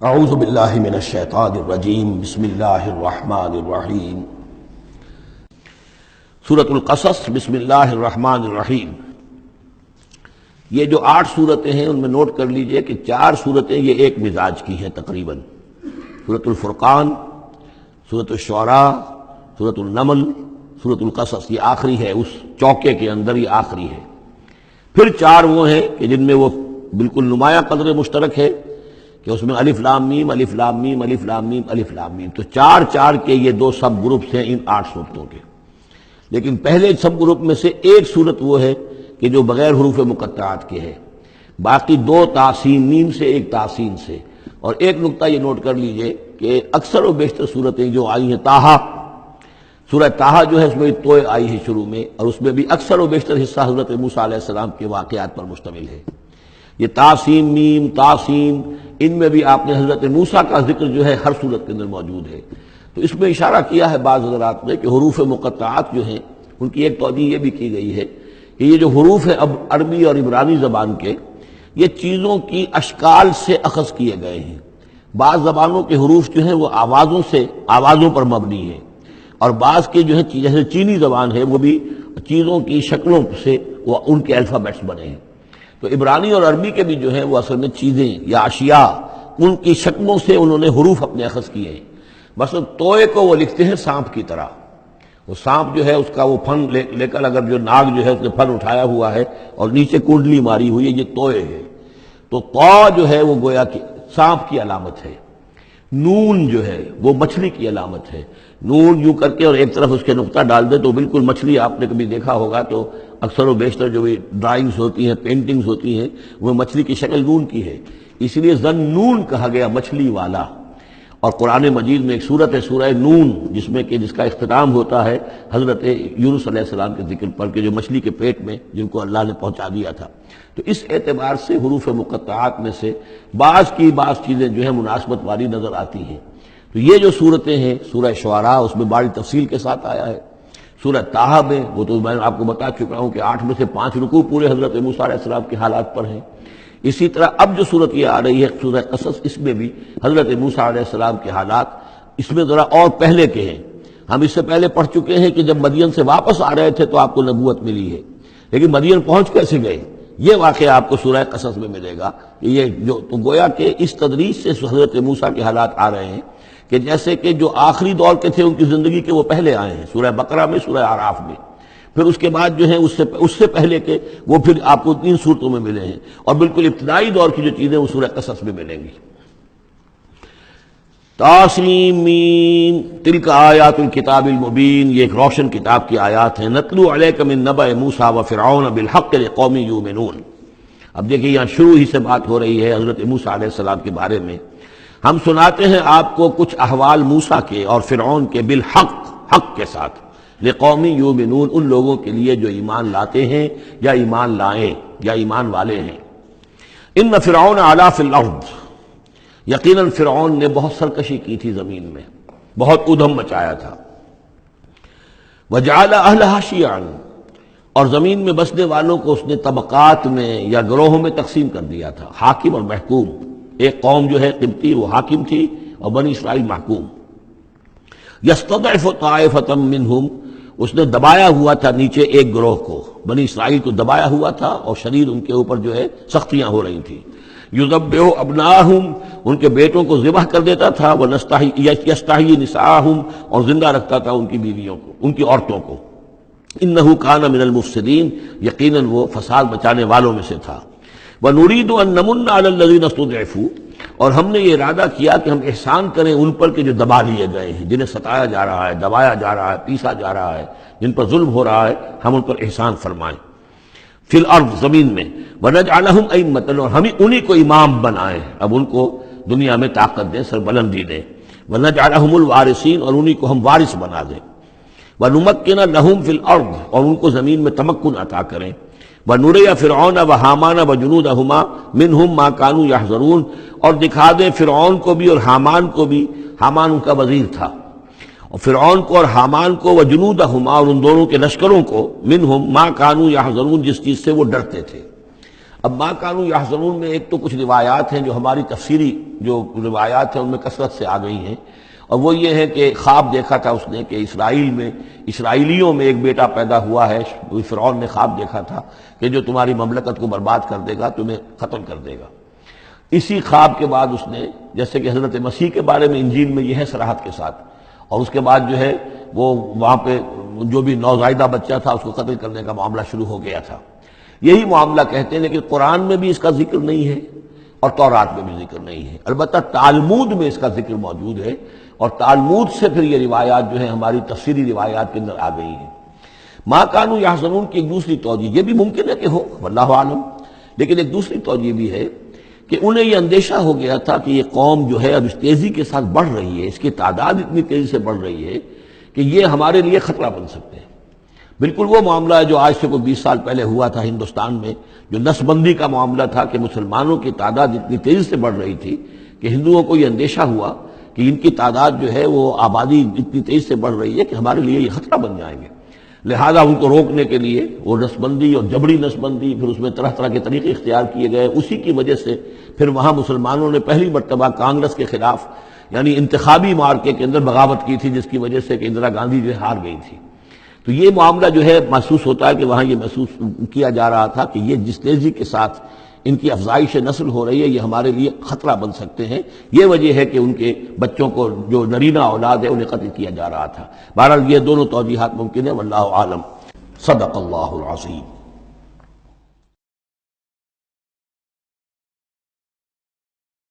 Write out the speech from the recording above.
اعوذ باللہ من الشیطان الرجیم بسم اللہ الرحمن الرحیم سورۃ القصص بسم اللہ الرحمن الرحیم۔ یہ جو 8 صورتیں ہیں ان میں نوٹ کر لیجئے کہ 4 صورتیں یہ ایک مزاج کی ہیں تقریباً۔ سورۃ الفرقان، سورۃ الشعراء، سورۃ النمل، سورۃ القصص، یہ آخری ہے، اس چوکے کے اندر یہ آخری ہے۔ پھر 4 وہ ہیں کہ جن میں وہ بالکل نمایاں قدر مشترک ہے کہ اس میں الف لام میم الف لام میم الف لام میم الف لام میم، تو 4 کے یہ 2 سب گروپس ہیں ان 8 صورتوں کے۔ لیکن پہلے سب گروپ میں سے ایک صورت وہ ہے کہ جو بغیر حروف مقطعات کے ہے، باقی 2 تاسین میم سے، ایک تاسین سے۔ اور ایک نقطہ یہ نوٹ کر لیجئے کہ اکثر و بیشتر صورتیں جو آئی ہیں طٰہٰ، سورہ طٰہٰ جو ہے اس میں توئے آئی ہے شروع میں، اور اس میں بھی اکثر و بیشتر حصہ حضرت موسیٰ علیہ السلام کے واقعات پر مشتمل ہے۔ یہ تاسین میم تاسین، ان میں بھی آپ نے حضرت موسیٰ کا ذکر جو ہے ہر صورت کے اندر موجود ہے۔ تو اس میں اشارہ کیا ہے بعض حضرات نے کہ حروف مقطعات جو ہیں ان کی ایک توجیہ یہ بھی کی گئی ہے کہ یہ جو حروف ہیں اب عربی اور عبرانی زبان کے، یہ چیزوں کی اشکال سے اخذ کیے گئے ہیں۔ بعض زبانوں کے حروف جو ہیں وہ آوازوں پر مبنی ہیں، اور بعض کے جو ہے جیسے چینی زبان ہے وہ بھی چیزوں کی شکلوں سے وہ ان کے الفابیٹس بنے ہیں۔ تو عبرانی اور عربی کے بھی جو ہیں وہ اصل میں چیزیں یا اشیاء، ان کی شکلوں سے انہوں نے حروف اپنے اخذ کیے ہیں۔ مثلا توئے کو وہ لکھتے ہیں سانپ کی طرح، وہ سانپ جو ہے اس کا وہ پھن لے کر، اگر جو ناگ جو ہے اس نے پھن اٹھایا ہوا ہے اور نیچے کنڈلی ماری ہوئی ہے، یہ توئے ہے۔ تو طا جو ہے وہ گویا کہ سانپ کی علامت ہے، نون جو ہے وہ مچھلی کی علامت ہے۔ نون یوں کر کے اور ایک طرف اس کے نقطہ ڈال دے تو بالکل مچھلی، آپ نے کبھی دیکھا ہوگا تو اکثر و بیشتر جو بھی ڈرائنگز ہوتی ہیں، پینٹنگز ہوتی ہیں، وہ مچھلی کی شکل نون کی ہے، اس لیے ذنون کہا گیا، مچھلی والا۔ اور قرآن مجید میں ایک سورت ہے سورہ نون، جس کا اختتام ہوتا ہے حضرت یونس علیہ السلام کے ذکر پر کہ جو مچھلی کے پیٹ میں جن کو اللہ نے پہنچا دیا تھا۔ تو اس اعتبار سے حروف مقطعات میں سے بعض چیزیں جو ہیں مناسبت والی نظر آتی ہیں۔ تو یہ جو صورتیں ہیں، سورہ شعراء اس میں بڑی تفصیل کے ساتھ آیا ہے۔ سورہ طٰہٰ میں وہ تو میں آپ کو بتا چکا ہوں کہ 8 میں سے 5 رکوع پورے حضرت موسیٰ علیہ السلام کے حالات پر ہیں۔ اسی طرح اب جو صورت یہ آ رہی ہے سورہ قصص، اس میں بھی حضرت موسیٰ علیہ السلام کے حالات اس میں ذرا اور پہلے کے ہیں۔ ہم اس سے پہلے پڑھ چکے ہیں کہ جب مدین سے واپس آ رہے تھے تو آپ کو نبوت ملی ہے، لیکن مدین پہنچ کیسے گئے، یہ واقعہ آپ کو سورہ قصص میں ملے گا۔ کہ یہ جو تو گویا کہ اس تدریج سے حضرت موسیٰ کے حالات آ رہے ہیں کہ جیسے کہ جو آخری دور کے تھے ان کی زندگی کے وہ پہلے آئے ہیں، سورہ بقرہ میں، سورہ اعراف میں، پھر اس کے بعد جو ہیں اس سے پہلے کے وہ پھر آپ کو 3 صورتوں میں ملے ہیں، اور بالکل ابتدائی دور کی جو چیزیں وہ سورہ قصص میں ملیں گی۔ طاسیم میم تلک آیات الکتاب المبین، یہ ایک روشن کتاب کی آیات ہیں۔ نتلو علیک من نبأ موسیٰ وفرعون بالحق لقوم یؤمنون۔ اب دیکھیں یہاں شروع ہی سے بات ہو رہی ہے حضرت موسیٰ علیہ السلام کے بارے میں۔ ہم سناتے ہیں آپ کو کچھ احوال موسیٰ کے اور فرعون کے، بالحق، حق کے ساتھ، لقوم یؤمنون، ان لوگوں کے لیے جو ایمان لاتے ہیں یا ایمان لائیں یا ایمان والے ہیں۔ ان فرعون علا فی الارض، یقیناً فرعون نے بہت سرکشی کی تھی زمین میں، بہت ادھم مچایا تھا۔ وجعل اہلہا شیعا، اور زمین میں بسنے والوں کو اس نے طبقات میں یا گروہوں میں تقسیم کر دیا تھا، حاکم اور محکوم۔ ایک قوم جو ہے قبطی وہ حاکم تھی اور بنی اسرائیل محکوم۔ یستضعف طائفة منہم، اس نے دبایا ہوا تھا نیچے ایک گروہ کو، بنی اسرائیل کو دبایا ہوا تھا اور شدید ان کے اوپر جو ہے سختیاں ہو رہی تھیں۔ یذبح ابناءہم، ان کے بیٹوں کو ذبح کر دیتا تھا، یستحیی نساءہم، اور زندہ رکھتا تھا ان کی بیویوں کو، ان کی عورتوں کو۔ انہ کان من المفسدین، یقیناً وہ فساد مچانے والوں میں سے تھا۔ وَنُرِيدُ أَن نَّمُنَّ عَلَى الَّذِينَ اسْتُضْعِفُوا، اور ہم نے یہ ارادہ کیا کہ ہم احسان کریں ان پر کہ جو دبا لیے گئے ہیں، جنہیں ستایا جا رہا ہے، دبایا جا رہا ہے، پیسا جا رہا ہے، جن پر ظلم ہو رہا ہے، ہم ان پر احسان فرمائیں۔ فی الارض، زمین میں۔ وَنَجْعَلَهُمْ أَئِمَّةً، اور ہم انہی کو امام بنائیں، اب ان کو دنیا میں طاقت دیں، سربلندی دیں۔ وَنَجْعَلَهُمُ الْوَارِثِينَ، اور انہی کو ہم وارث بنا دیں۔ وَنُمَكِّنَ لَهُمْ فِي الْأَرْضِ، اور ان کو زمین میں تمکن عطا کریں۔ وَنُرِيَ فِرْعَوْنَ وَحَامَانَ وَجُنُودَهُمَا مِنْهُمْ مَا كَانُوا يَحْذَرُونَ، اور دکھا دیں فرعون کو بھی اور حامان کو بھی، حامان ان کا وزیر تھا، اور فرعون کو اور حامان کو، وجنودہما، اور ان دونوں کے لشکروں کو، منہم ما کانوا یحذرون، جس چیز سے وہ ڈرتے تھے۔ اب ما کانوا یحذرون میں ایک تو کچھ روایات ہیں جو ہماری تفسیری جو روایات ہیں ان میں کثرت سے آ گئی ہیں، اور وہ یہ ہے کہ خواب دیکھا تھا اس نے کہ اسرائیلیوں میں ایک بیٹا پیدا ہوا ہے، فرعون نے خواب دیکھا تھا کہ جو تمہاری مملکت کو برباد کر دے گا، تمہیں قتل کر دے گا۔ اسی خواب کے بعد اس نے، جیسے کہ حضرت مسیح کے بارے میں انجیل میں یہ ہے صراحت کے ساتھ، اور اس کے بعد جو ہے وہ وہاں پہ جو بھی نوزائیدہ بچہ تھا اس کو قتل کرنے کا معاملہ شروع ہو گیا تھا۔ یہی معاملہ کہتے ہیں، لیکن قرآن میں بھی اس کا ذکر نہیں ہے اور تورات میں بھی ذکر نہیں ہے، البتہ تالمود میں اس کا ذکر موجود ہے، اور تالمود سے پھر یہ روایات جو ہیں ہماری تفسیری روایات کے اندر آ گئی ہیں۔ ما کانوا یحزنون کی ایک دوسری توجہ یہ بھی ممکن ہے کہ ہو، واللہ عالم، لیکن ایک دوسری توجہ بھی ہے کہ انہیں یہ اندیشہ ہو گیا تھا کہ یہ قوم جو ہے اب اس تیزی کے ساتھ بڑھ رہی ہے، اس کی تعداد اتنی تیزی سے بڑھ رہی ہے کہ یہ ہمارے لیے خطرہ بن سکتے ہیں۔ بالکل وہ معاملہ ہے جو آج سے کوئی 20 سال پہلے ہوا تھا ہندوستان میں، جو نسل بندی کا معاملہ تھا کہ مسلمانوں کی تعداد اتنی تیزی سے بڑھ رہی تھی کہ ہندوؤں کو یہ اندیشہ ہوا کہ ان کی تعداد جو ہے وہ آبادی اتنی تیزی سے بڑھ رہی ہے کہ ہمارے لیے یہ خطرہ بن جائیں گے، لہذا ان کو روکنے کے لیے وہ نسل بندی اور جبری نسل بندی، پھر اس میں طرح طرح کے طریقے اختیار کیے گئے۔ اسی کی وجہ سے پھر وہاں مسلمانوں نے پہلی مرتبہ کانگریس کے خلاف یعنی انتخابی مارکے کے اندر بغاوت کی تھی، جس کی وجہ سے کہ اندرا گاندھی جو ہار گئی تھی۔ تو یہ معاملہ جو ہے محسوس ہوتا ہے کہ وہاں یہ محسوس کیا جا رہا تھا کہ یہ جس تیزی کے ساتھ ان کی افزائش نسل ہو رہی ہے یہ ہمارے لیے خطرہ بن سکتے ہیں۔ یہ وجہ ہے کہ ان کے بچوں کو جو نرینہ اولاد ہے انہیں قتل کیا جا رہا تھا۔ بہرحال یہ دونوں توجیحات ممکن ہے، واللہ عالم۔ صدق اللہ العظیم۔